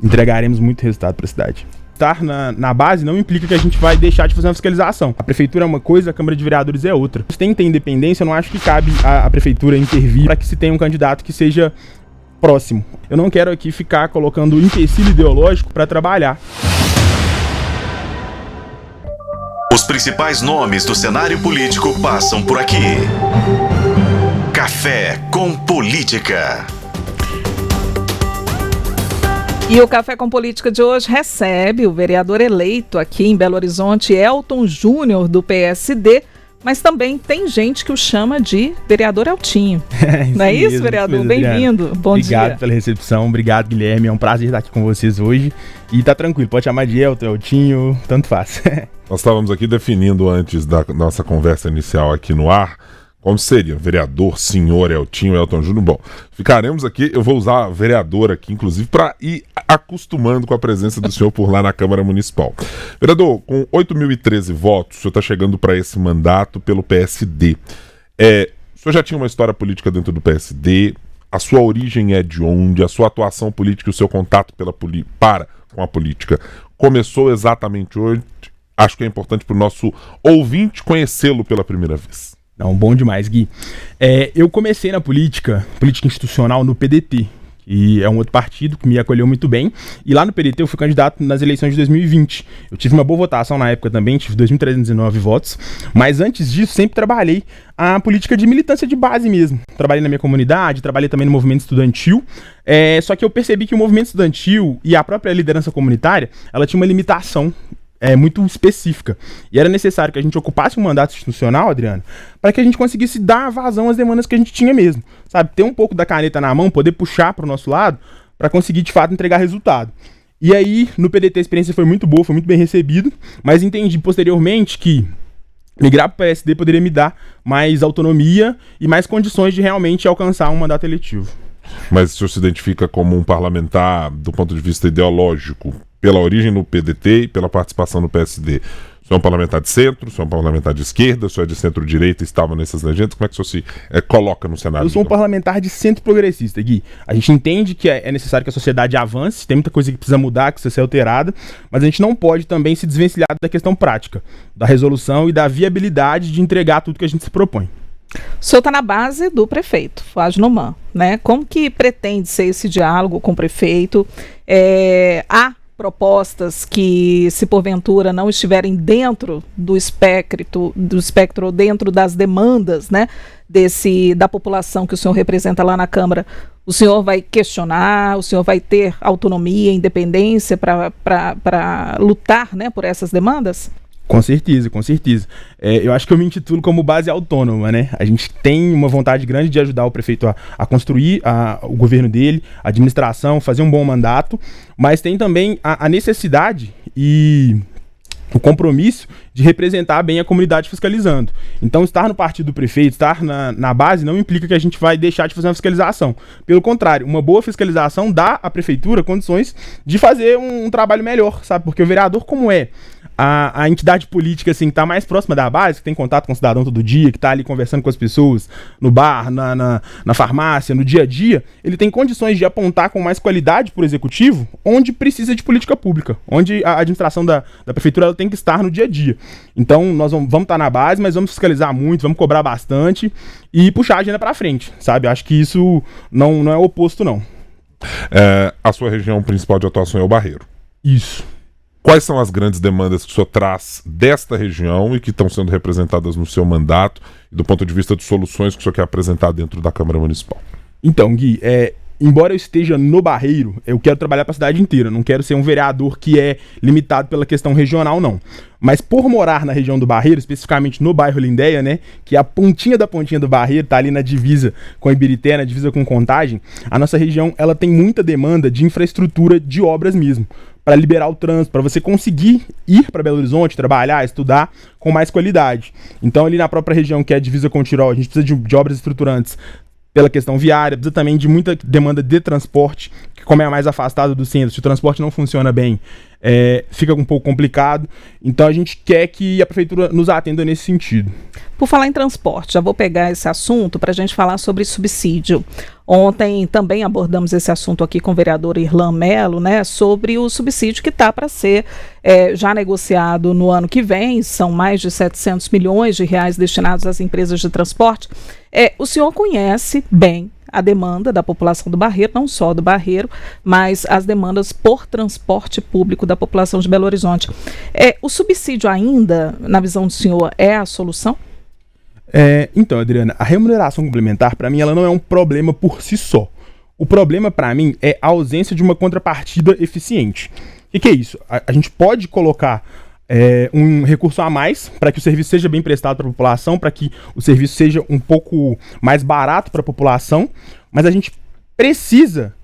entregaremos muito resultado para a cidade. Estar na base não implica que a gente vai deixar de fazer uma fiscalização. A prefeitura é uma coisa, a Câmara de Vereadores é outra. Se tem que ter independência, eu não acho que cabe a prefeitura intervir para que se tenha um candidato que seja próximo. Eu não quero aqui ficar colocando empecilho ideológico para trabalhar. Os principais nomes do cenário político passam por aqui. Café com Política. E o Café com Política de hoje recebe o vereador eleito aqui em Belo Horizonte, Elton Júnior, do PSD, mas também tem gente que o chama de vereador Eltinho. Não é isso, vereador? Bem-vindo. Bom dia. Obrigado pela recepção, obrigado, Guilherme. É um prazer estar aqui com vocês hoje. E tá tranquilo, pode chamar de Elton, Eltinho, tanto faz. Nós estávamos aqui definindo antes da nossa conversa inicial aqui no ar, como seria vereador, senhor Eltinho, Elton Júnior. Bom, ficaremos aqui, eu vou usar vereador aqui, inclusive, para ir acostumando com a presença do senhor por lá na Câmara Municipal. Vereador, com 8.013 votos, o senhor está chegando para esse mandato pelo PSD. O senhor já tinha uma história política dentro do PSD, a sua origem é de onde, a sua atuação política e o seu contato com a política começou exatamente hoje. Acho que é importante para o nosso ouvinte conhecê-lo pela primeira vez. Não, bom demais, Gui. Eu comecei na política institucional no PDT, que é um outro partido que me acolheu muito bem. E lá no PDT eu fui candidato nas eleições de 2020. Eu tive uma boa votação na época também, tive 2.319 votos. Mas antes disso, sempre trabalhei a política de militância de base mesmo. Trabalhei na minha comunidade, trabalhei também no movimento estudantil. Só que eu percebi que o movimento estudantil e a própria liderança comunitária, ela tinha uma limitação muito específica. E era necessário que a gente ocupasse um mandato institucional, Adriano, para que a gente conseguisse dar vazão às demandas que a gente tinha mesmo. Sabe, ter um pouco da caneta na mão, poder puxar para o nosso lado, para conseguir, de fato, entregar resultado. E aí, no PDT, a experiência foi muito boa, foi muito bem recebido, mas entendi posteriormente que migrar para o PSD poderia me dar mais autonomia e mais condições de realmente alcançar um mandato eletivo. Mas o senhor se identifica como um parlamentar do ponto de vista ideológico, pela origem no PDT e pela participação no PSD. O senhor é um parlamentar de centro, o senhor é um parlamentar de esquerda, o senhor é de centro-direita e estava nessas legendas. Como é que o senhor se coloca no cenário? Eu sou um parlamentar de centro progressista, Gui. A gente entende que é necessário que a sociedade avance, tem muita coisa que precisa mudar, que precisa ser alterada, mas a gente não pode também se desvencilhar da questão prática, da resolução e da viabilidade de entregar tudo que a gente se propõe. O senhor está na base do prefeito, Flávio Noman, né? Como que pretende ser esse diálogo com o prefeito? Há propostas que, se porventura não estiverem dentro do espectro ou dentro das demandas, né, da população que o senhor representa lá na Câmara, o senhor vai questionar, o senhor vai ter autonomia, independência para lutar, né, por essas demandas? Com certeza, com certeza. Eu acho que eu me intitulo como base autônoma, né? A gente tem uma vontade grande de ajudar o prefeito a construir o governo dele, a administração, fazer um bom mandato, mas tem também a necessidade e o compromisso de representar bem a comunidade fiscalizando. Então, estar no partido do prefeito, estar na base, não implica que a gente vai deixar de fazer uma fiscalização. Pelo contrário, uma boa fiscalização dá à prefeitura condições de fazer um trabalho melhor, sabe? Porque o vereador, como a entidade política assim, que está mais próxima da base, que tem contato com o cidadão todo dia, que está ali conversando com as pessoas no bar, na farmácia, no dia a dia, ele tem condições de apontar com mais qualidade para o executivo onde precisa de política pública, onde a administração da prefeitura ela tem que estar no dia a dia. Então nós vamos estar na base, mas vamos fiscalizar muito, vamos cobrar bastante e puxar a agenda para frente, sabe? Acho que isso não é oposto, não. A sua região principal de atuação é o Barreiro. Isso. Quais são as grandes demandas que o senhor traz desta região e que estão sendo representadas no seu mandato, e do ponto de vista de soluções que o senhor quer apresentar dentro da Câmara Municipal? Então, Gui, embora eu esteja no Barreiro, eu quero trabalhar para a cidade inteira. Não quero ser um vereador que é limitado pela questão regional, não. Mas por morar na região do Barreiro, especificamente no bairro Lindéia, né, que é a pontinha da pontinha do Barreiro, tá ali na divisa com Ibirité, na divisa com Contagem, a nossa região ela tem muita demanda de infraestrutura de obras mesmo, para liberar o trânsito, para você conseguir ir para Belo Horizonte, trabalhar, estudar com mais qualidade. Então ali na própria região que é a divisa com o Tirol, a gente precisa de obras estruturantes pela questão viária, precisa também de muita demanda de transporte, que como é mais afastado do centro, se o transporte não funciona bem, fica um pouco complicado. Então a gente quer que a prefeitura nos atenda nesse sentido. Por falar em transporte, já vou pegar esse assunto para a gente falar sobre subsídio. Ontem também abordamos esse assunto aqui com o vereador Irlan Melo, né, sobre o subsídio que está para ser já negociado no ano que vem. São mais de 700 milhões de reais destinados às empresas de transporte. O senhor conhece bem a demanda da população do Barreiro, não só do Barreiro, mas as demandas por transporte público da população de Belo Horizonte. O subsídio ainda, na visão do senhor, é a solução? Então, Adriana, a remuneração complementar, para mim, ela não é um problema por si só. O problema, para mim, é a ausência de uma contrapartida eficiente. O que é isso? A gente pode colocar um recurso a mais para que o serviço seja bem prestado para a população, para que o serviço seja um pouco mais barato para a população, mas a gente precisa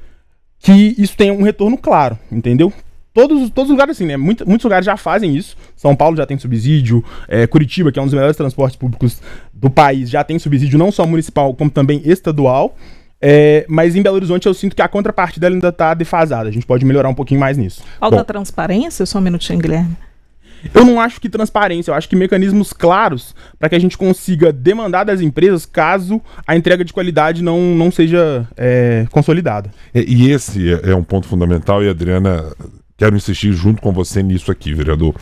que isso tenha um retorno claro, entendeu? Todos os lugares assim, né? Muitos lugares já fazem isso. São Paulo já tem subsídio, Curitiba, que é um dos melhores transportes públicos do país, já tem subsídio não só municipal, como também estadual. Mas em Belo Horizonte eu sinto que a contrapartida ainda está defasada. A gente pode melhorar um pouquinho mais nisso. Falta transparência? Só um minutinho, Guilherme. Eu não acho que transparência, eu acho que mecanismos claros para que a gente consiga demandar das empresas caso a entrega de qualidade não seja consolidada. E esse é um ponto fundamental, e Adriana, quero insistir junto com você nisso aqui, vereador.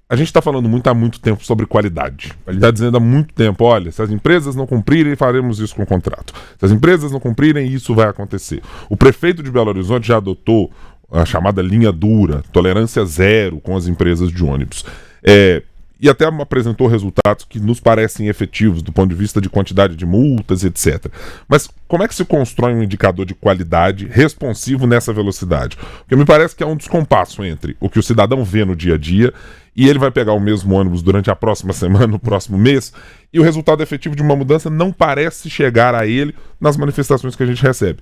A gente está falando há muito tempo sobre qualidade. Ele está dizendo há muito tempo, olha, se as empresas não cumprirem, faremos isso com o contrato. Se as empresas não cumprirem, isso vai acontecer. O prefeito de Belo Horizonte já adotou a chamada linha dura, tolerância zero com as empresas de ônibus. E até apresentou resultados que nos parecem efetivos do ponto de vista de quantidade de multas, etc. Mas como é que se constrói um indicador de qualidade responsivo nessa velocidade? Porque me parece que há um descompasso entre o que o cidadão vê no dia a dia e ele vai pegar o mesmo ônibus durante a próxima semana, no próximo mês, e o resultado efetivo de uma mudança não parece chegar a ele nas manifestações que a gente recebe.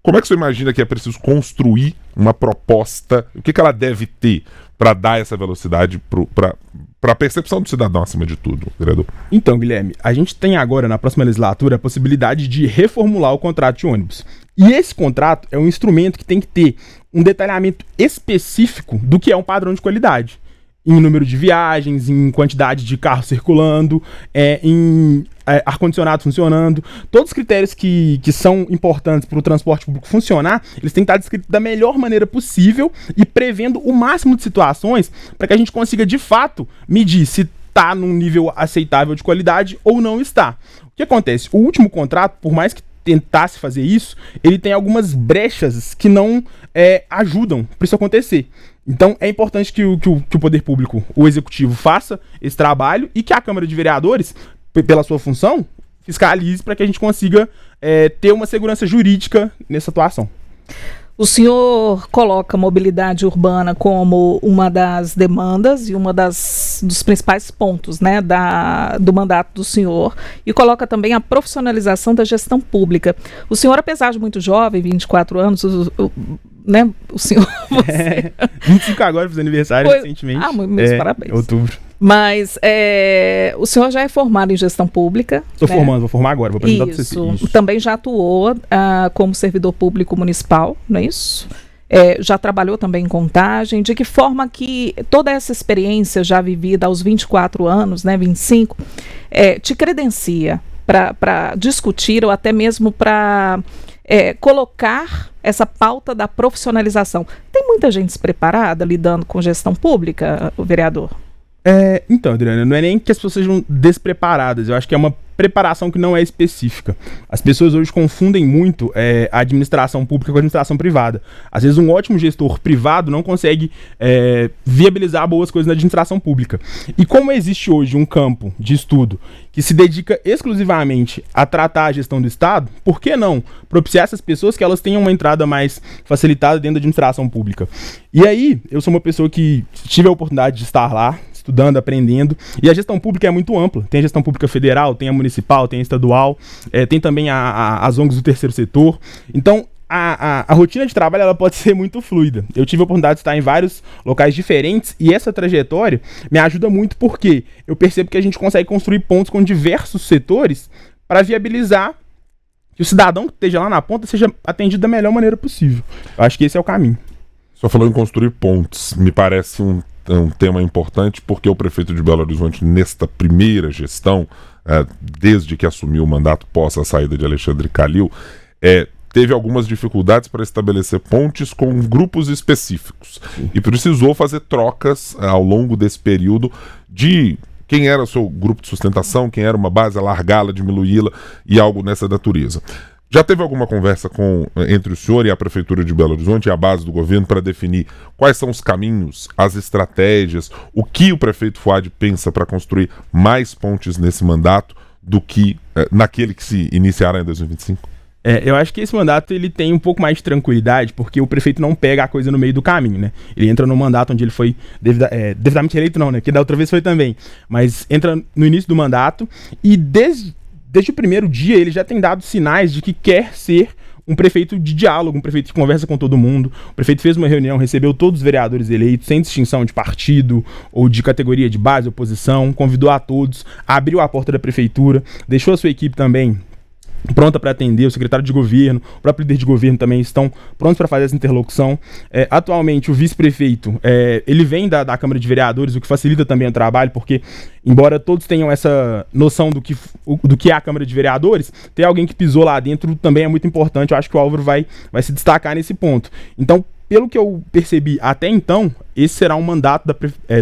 Como é que você imagina que é preciso construir uma proposta? O que ela deve ter para dar essa velocidade para a percepção do cidadão, acima de tudo, vereador? Então, Guilherme, a gente tem agora, na próxima legislatura, a possibilidade de reformular o contrato de ônibus. E esse contrato é um instrumento que tem que ter um detalhamento específico do que é um padrão de qualidade. Em número de viagens, em quantidade de carros circulando, em ar-condicionado funcionando. Todos os critérios que são importantes para o transporte público funcionar, eles têm que estar descritos da melhor maneira possível e prevendo o máximo de situações para que a gente consiga, de fato, medir se está num nível aceitável de qualidade ou não está. O que acontece? O último contrato, por mais que tentasse fazer isso, ele tem algumas brechas que não ajudam para isso acontecer. Então é importante que o poder público, o executivo, faça esse trabalho e que a Câmara de Vereadores, pela sua função, fiscalize para que a gente consiga ter uma segurança jurídica nessa atuação. O senhor coloca a mobilidade urbana como uma das demandas e uma dos principais pontos, né, do mandato do senhor, e coloca também a profissionalização da gestão pública. O senhor, apesar de muito jovem, 24 anos, né, o senhor... 25 agora, fiz aniversário recentemente. Meus parabéns. Outubro. Mas o senhor já é formado em gestão pública. Estou formando, vou formar agora, vou apresentar para você. Isso. Também já atuou como servidor público municipal, não é isso? Já trabalhou também em Contagem. De que forma que toda essa experiência já vivida aos 24 anos, né, 25, te credencia para discutir ou até mesmo para colocar essa pauta da profissionalização? Tem muita gente despreparada lidando com gestão pública, o vereador? Então, Adriana, não é nem que as pessoas sejam despreparadas, eu acho que é uma preparação que não é específica. As pessoas hoje confundem muito a administração pública com a administração privada. Às vezes um ótimo gestor privado não consegue viabilizar boas coisas na administração pública. E como existe hoje um campo de estudo que se dedica exclusivamente a tratar a gestão do Estado, por que não propiciar essas pessoas que elas tenham uma entrada mais facilitada dentro da administração pública? E aí, eu sou uma pessoa que tive a oportunidade de estar lá, estudando, aprendendo, e a gestão pública é muito ampla. Tem a gestão pública federal, tem a municipal, tem a estadual, tem também as ONGs do terceiro setor. Então, a rotina de trabalho ela pode ser muito fluida. Eu tive a oportunidade de estar em vários locais diferentes e essa trajetória me ajuda muito porque eu percebo que a gente consegue construir pontos com diversos setores para viabilizar que o cidadão que esteja lá na ponta seja atendido da melhor maneira possível. Eu acho que esse é o caminho. Só falou em construir pontes. Me parece um tema importante, porque o prefeito de Belo Horizonte, nesta primeira gestão, desde que assumiu o mandato pós a saída de Alexandre Calil, teve algumas dificuldades para estabelecer pontes com grupos específicos. E precisou fazer trocas ao longo desse período de quem era o seu grupo de sustentação, quem era uma base, alargá-la, diminuí-la e algo nessa natureza. Já teve alguma conversa entre o senhor e a Prefeitura de Belo Horizonte e a base do governo para definir quais são os caminhos, as estratégias, o que o prefeito Fouad pensa para construir mais pontes nesse mandato do que naquele que se iniciará em 2025? Eu acho que esse mandato ele tem um pouco mais de tranquilidade, porque o prefeito não pega a coisa no meio do caminho, né? Ele entra no mandato onde ele foi devidamente eleito, não, né? Que da outra vez foi também. Mas entra no início do mandato e desde o primeiro dia ele já tem dado sinais de que quer ser um prefeito de diálogo, um prefeito que conversa com todo mundo. O prefeito fez uma reunião, recebeu todos os vereadores eleitos, sem distinção de partido ou de categoria de base, oposição, convidou a todos, abriu a porta da prefeitura, deixou a sua equipe também pronta para atender, o secretário de governo, o próprio líder de governo também estão prontos para fazer essa interlocução. Atualmente, o vice-prefeito, ele vem da Câmara de Vereadores, o que facilita também o trabalho, porque, embora todos tenham essa noção do que é a Câmara de Vereadores, ter alguém que pisou lá dentro também é muito importante. Eu acho que o Álvaro vai se destacar nesse ponto. Então, pelo que eu percebi até então, esse será um mandato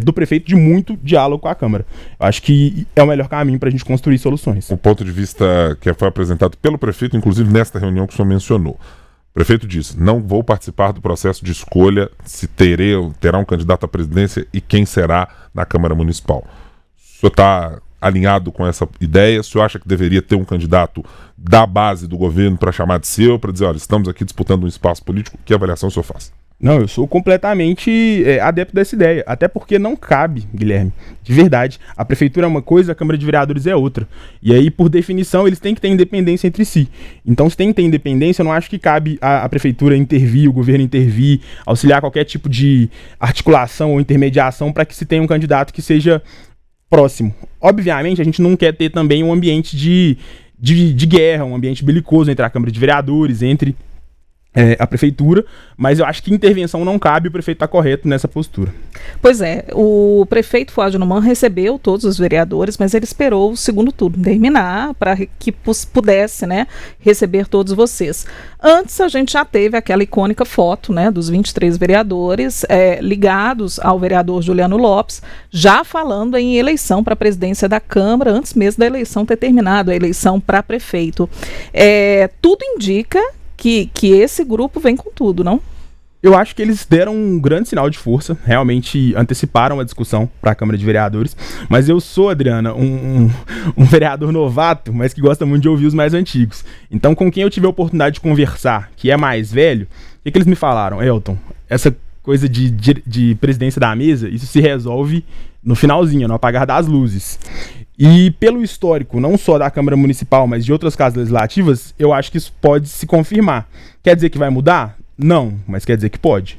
do prefeito de muito diálogo com a Câmara. Eu acho que é o melhor caminho para a gente construir soluções. O ponto de vista que foi apresentado pelo prefeito, inclusive nesta reunião que o senhor mencionou. O prefeito disse: não vou participar do processo de escolha se terá um candidato à presidência e quem será na Câmara Municipal. O senhor está alinhado com essa ideia? O senhor acha que deveria ter um candidato da base do governo para chamar de seu, para dizer, olha, estamos aqui disputando um espaço político? Que avaliação o senhor faz? Não, eu sou completamente adepto dessa ideia, até porque não cabe, Guilherme, de verdade. A prefeitura é uma coisa, a Câmara de Vereadores é outra. E aí, por definição, eles têm que ter independência entre si. Então, se tem que ter independência, eu não acho que cabe a prefeitura intervir, o governo intervir, auxiliar qualquer tipo de articulação ou intermediação para que se tenha um candidato que seja próximo. Obviamente, a gente não quer ter também um ambiente de guerra, um ambiente belicoso entre a Câmara de Vereadores, entre a prefeitura, mas eu acho que intervenção não cabe, o prefeito está correto nessa postura. Pois é, o prefeito Fouad Numan recebeu todos os vereadores, mas ele esperou o segundo turno terminar para que pudesse, né, receber todos vocês. Antes a gente já teve aquela icônica foto, né, dos 23 vereadores ligados ao vereador Juliano Lopes, já falando em eleição para a presidência da Câmara, antes mesmo da eleição ter terminado, a eleição para prefeito. Tudo indica que esse grupo vem com tudo, não? Eu acho que eles deram um grande sinal de força, realmente anteciparam a discussão para a Câmara de Vereadores, mas eu sou, Adriana, um vereador novato, mas que gosta muito de ouvir os mais antigos. Então, com quem eu tive a oportunidade de conversar, que é mais velho, o que eles me falaram? Elton, essa coisa de presidência da mesa, isso se resolve no finalzinho, no apagar das luzes. E pelo histórico, não só da Câmara Municipal, mas de outras casas legislativas, eu acho que isso pode se confirmar. Quer dizer que vai mudar? Não, mas quer dizer que pode.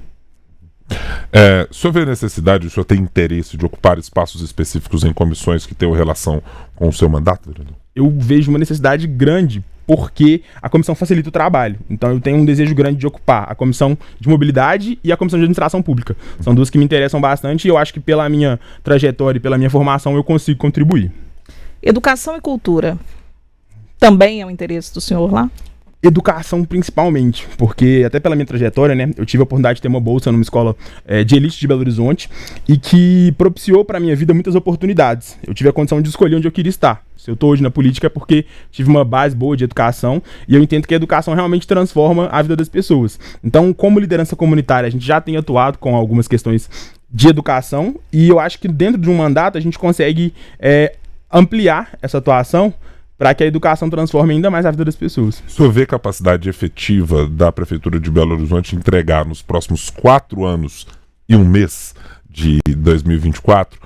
O senhor vê necessidade, o senhor tem interesse de ocupar espaços específicos em comissões que tenham relação com o seu mandato, vereador? Eu vejo uma necessidade grande, porque a comissão facilita o trabalho. Então eu tenho um desejo grande de ocupar a comissão de mobilidade e a comissão de administração pública. São duas que me interessam bastante e eu acho que pela minha trajetória e pela minha formação eu consigo contribuir. Educação e cultura também é um interesse do senhor lá? Educação principalmente, porque até pela minha trajetória, né, eu tive a oportunidade de ter uma bolsa numa escola de elite de Belo Horizonte e que propiciou para a minha vida muitas oportunidades. Eu tive a condição de escolher onde eu queria estar. Se eu estou hoje na política é porque tive uma base boa de educação e eu entendo que a educação realmente transforma a vida das pessoas. Então, como liderança comunitária, a gente já tem atuado com algumas questões de educação e eu acho que dentro de um mandato a gente consegue ampliar essa atuação para que a educação transforme ainda mais a vida das pessoas. O senhor vê capacidade efetiva da Prefeitura de Belo Horizonte entregar nos próximos 4 anos e 1 mês de 2024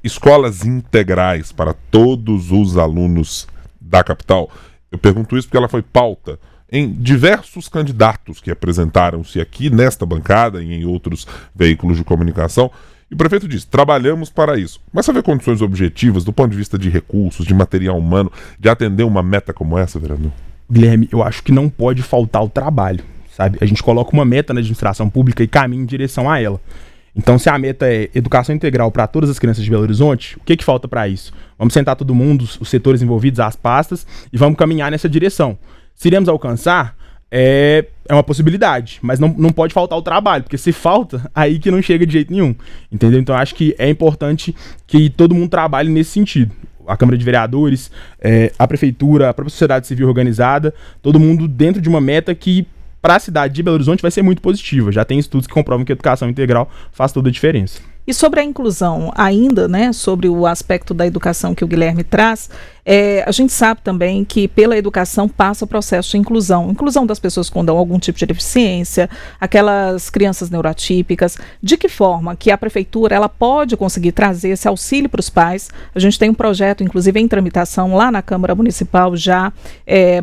escolas integrais para todos os alunos da capital? Eu pergunto isso porque ela foi pauta em diversos candidatos que apresentaram-se aqui nesta bancada e em outros veículos de comunicação. E o prefeito diz, trabalhamos para isso. Mas você vê condições objetivas do ponto de vista de recursos, de material humano, de atender uma meta como essa, vereador? Guilherme, eu acho que não pode faltar o trabalho. sabe? A gente coloca uma meta na administração pública e caminha em direção a ela. Então, se a meta é educação integral para todas as crianças de Belo Horizonte, o que falta para isso? Vamos sentar todo mundo, os setores envolvidos, as pastas, e vamos caminhar nessa direção. Se iremos alcançar, é uma possibilidade, mas não pode faltar o trabalho, porque se falta, aí que não chega de jeito nenhum, entendeu? Então, acho que é importante que todo mundo trabalhe nesse sentido. A Câmara de Vereadores, a Prefeitura, a própria sociedade civil organizada, todo mundo dentro de uma meta que, para a cidade de Belo Horizonte, vai ser muito positiva. Já tem estudos que comprovam que a educação integral faz toda a diferença. E sobre a inclusão, ainda, né, sobre o aspecto da educação que o Guilherme traz, a gente sabe também que pela educação passa o processo de inclusão das pessoas com algum tipo de deficiência, aquelas crianças neurotípicas. De que forma que a prefeitura ela pode conseguir trazer esse auxílio para os pais? A gente tem um projeto, inclusive em tramitação lá na Câmara Municipal já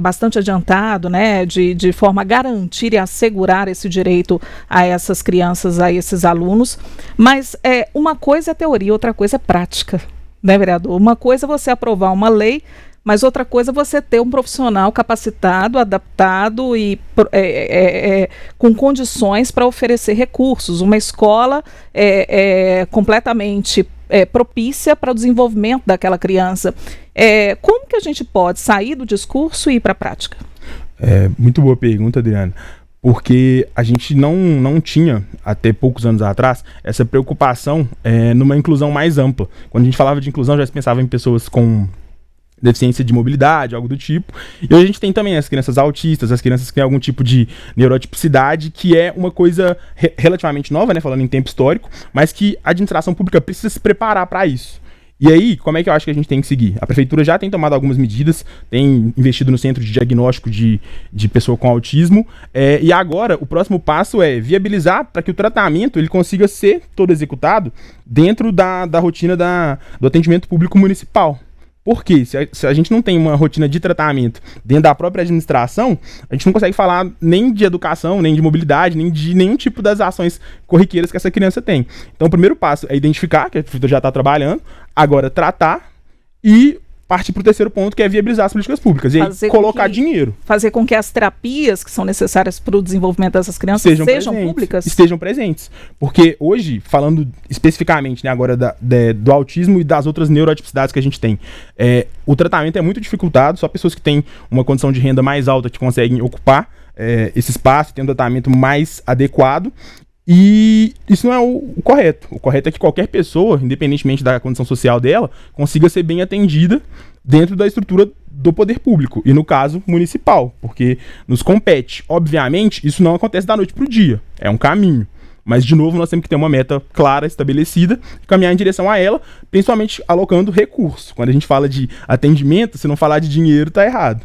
bastante adiantado, né, de forma a garantir e assegurar esse direito a essas crianças, a esses alunos, mas uma coisa é teoria, outra coisa é prática, né, vereador? Uma coisa é você aprovar uma lei, mas outra coisa é você ter um profissional capacitado, adaptado e com condições para oferecer recursos, uma escola completamente propícia para o desenvolvimento daquela criança. Como que a gente pode sair do discurso e ir para a prática? Muito boa pergunta, Adriana. Porque a gente não tinha, até poucos anos atrás, essa preocupação numa inclusão mais ampla. Quando a gente falava de inclusão, já se pensava em pessoas com deficiência de mobilidade, algo do tipo. E hoje a gente tem também as crianças autistas, as crianças que têm algum tipo de neurotipicidade, que é uma coisa relativamente nova, né, falando em tempo histórico, mas que a administração pública precisa se preparar para isso. E aí, como é que eu acho que a gente tem que seguir? A prefeitura já tem tomado algumas medidas, tem investido no centro de diagnóstico de pessoa com autismo, e agora o próximo passo é viabilizar para que o tratamento ele consiga ser todo executado dentro da rotina do atendimento público municipal. Por quê? Se a gente não tem uma rotina de tratamento dentro da própria administração, a gente não consegue falar nem de educação, nem de mobilidade, nem de nenhum tipo das ações corriqueiras que essa criança tem. Então, o primeiro passo é identificar, que a prefeitura já está trabalhando, agora tratar e partir para o terceiro ponto, que é viabilizar as políticas públicas. E aí, colocar dinheiro. Fazer com que as terapias que são necessárias para o desenvolvimento dessas crianças sejam públicas? Estejam presentes. Porque hoje, falando especificamente, né, agora do autismo e das outras neurotipicidades que a gente tem, o tratamento é muito dificultado, só pessoas que têm uma condição de renda mais alta que conseguem ocupar esse espaço, ter um tratamento mais adequado. E isso não é o correto. O correto é que qualquer pessoa, independentemente da condição social dela, consiga ser bem atendida dentro da estrutura do poder público, e no caso, municipal, porque nos compete. Obviamente, isso não acontece da noite para o dia, é um caminho. Mas, de novo, nós temos que ter uma meta clara, estabelecida, e caminhar em direção a ela, principalmente alocando recursos. Quando a gente fala de atendimento, se não falar de dinheiro, tá errado.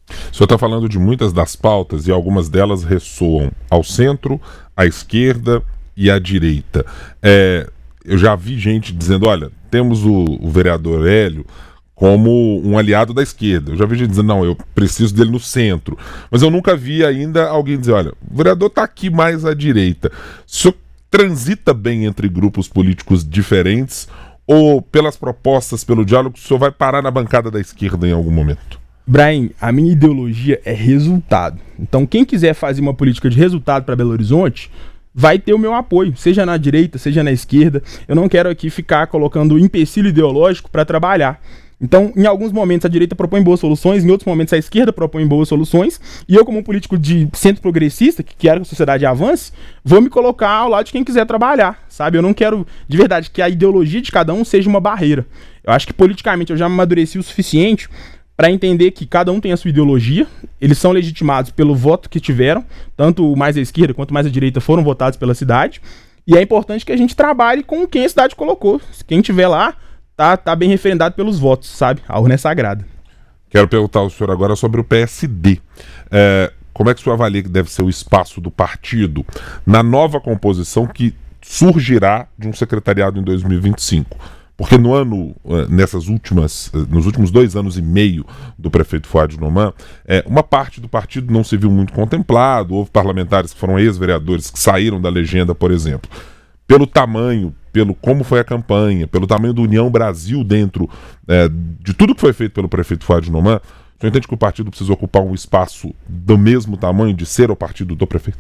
O senhor está falando de muitas das pautas e algumas delas ressoam ao centro, à esquerda e à direita. Eu já vi gente dizendo, olha, temos o vereador Hélio como um aliado da esquerda. Eu já vi gente dizendo, não, eu preciso dele no centro. Mas eu nunca vi ainda alguém dizer, olha, o vereador está aqui mais à direita. O senhor transita bem entre grupos políticos diferentes ou pelas propostas, pelo diálogo, o senhor vai parar na bancada da esquerda em algum momento? Brahim, a minha ideologia é resultado. Então, quem quiser fazer uma política de resultado para Belo Horizonte, vai ter o meu apoio, seja na direita, seja na esquerda. Eu não quero aqui ficar colocando empecilho ideológico para trabalhar. Então, em alguns momentos a direita propõe boas soluções, em outros momentos a esquerda propõe boas soluções, e eu, como um político de centro progressista, que quero que a sociedade avance, vou me colocar ao lado de quem quiser trabalhar, sabe? Eu não quero, de verdade, que a ideologia de cada um seja uma barreira. Eu acho que politicamente eu já amadureci o suficiente para entender que cada um tem a sua ideologia, eles são legitimados pelo voto que tiveram, tanto mais à esquerda quanto mais à direita foram votados pela cidade, e é importante que a gente trabalhe com quem a cidade colocou. Quem estiver lá, tá bem referendado pelos votos, sabe? A urna é sagrada. Quero perguntar ao senhor agora sobre o PSD. Como é que o senhor avalia que deve ser o espaço do partido na nova composição que surgirá de um secretariado em 2025? Porque nos últimos 2 anos e meio do prefeito Fuad Noman, uma parte do partido não se viu muito contemplado, houve parlamentares que foram ex-vereadores que saíram da legenda, por exemplo. Pelo tamanho, pelo como foi a campanha, pelo tamanho do União Brasil dentro de tudo que foi feito pelo prefeito Fuad Noman, O senhor entende que o partido precisa ocupar um espaço do mesmo tamanho de ser o partido do prefeito?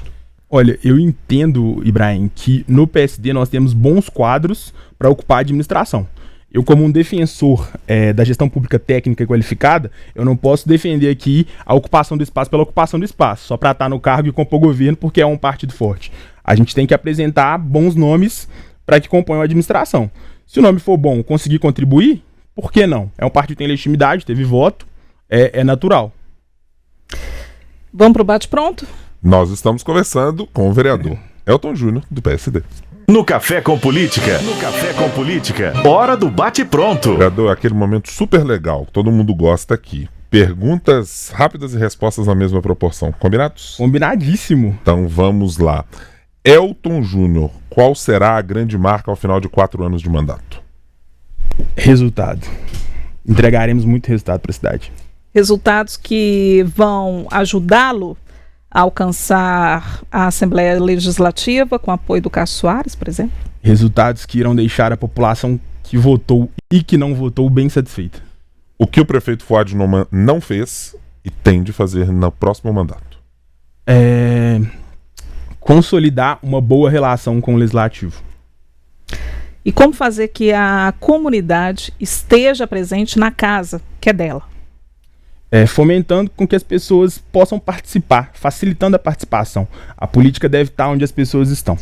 Olha, eu entendo, Ibrahim, que no PSD nós temos bons quadros para ocupar a administração. Eu, como um defensor da gestão pública técnica e qualificada, eu não posso defender aqui a ocupação do espaço pela ocupação do espaço, só para estar no cargo e compor governo porque é um partido forte. A gente tem que apresentar bons nomes para que componham a administração. Se o nome for bom, conseguir contribuir, por que não? É um partido que tem legitimidade, teve voto, é natural. Vamos para o bate-pronto? Nós estamos conversando com o vereador Elton Júnior, do PSD. No Café com Política, hora do bate-pronto. Vereador, aquele momento super legal, que todo mundo gosta aqui. Perguntas rápidas e respostas na mesma proporção. Combinados? Combinadíssimo. Então vamos lá. Elton Júnior, qual será a grande marca ao final de 4 anos de mandato? Resultado. Entregaremos muito resultado para a cidade. Resultados que vão ajudá-lo a alcançar a Assembleia Legislativa com apoio do Cássio Soares, por exemplo? Resultados que irão deixar a população que votou e que não votou bem satisfeita. O que o prefeito Fuad Noman não fez e tem de fazer no próximo mandato? Consolidar uma boa relação com o Legislativo. E como fazer que a comunidade esteja presente na casa que é dela? Fomentando com que as pessoas possam participar, facilitando a participação. A política deve estar onde as pessoas estão.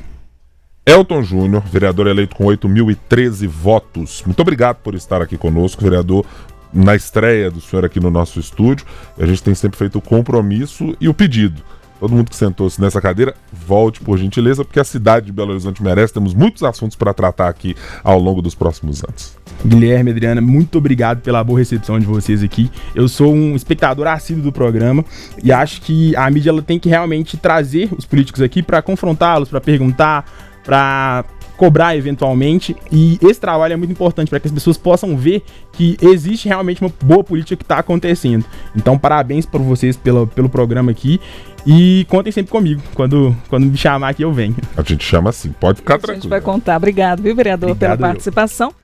Elton Júnior, vereador eleito com 8.013 votos. Muito obrigado por estar aqui conosco, vereador, na estreia do senhor aqui no nosso estúdio. A gente tem sempre feito o compromisso e o pedido. Todo mundo que sentou-se nessa cadeira, volte por gentileza, porque a cidade de Belo Horizonte merece. Temos muitos assuntos para tratar aqui ao longo dos próximos anos. Guilherme, Adriana, muito obrigado pela boa recepção de vocês aqui. Eu sou um espectador assíduo do programa e acho que a mídia ela tem que realmente trazer os políticos aqui para confrontá-los, para perguntar, para cobrar eventualmente, e esse trabalho é muito importante para que as pessoas possam ver que existe realmente uma boa política que está acontecendo. Então, parabéns para vocês pelo programa aqui e contem sempre comigo. Quando me chamar aqui, eu venho. A gente chama assim, pode ficar tranquilo. A gente vai contar. Obrigado, viu, vereador, pela participação.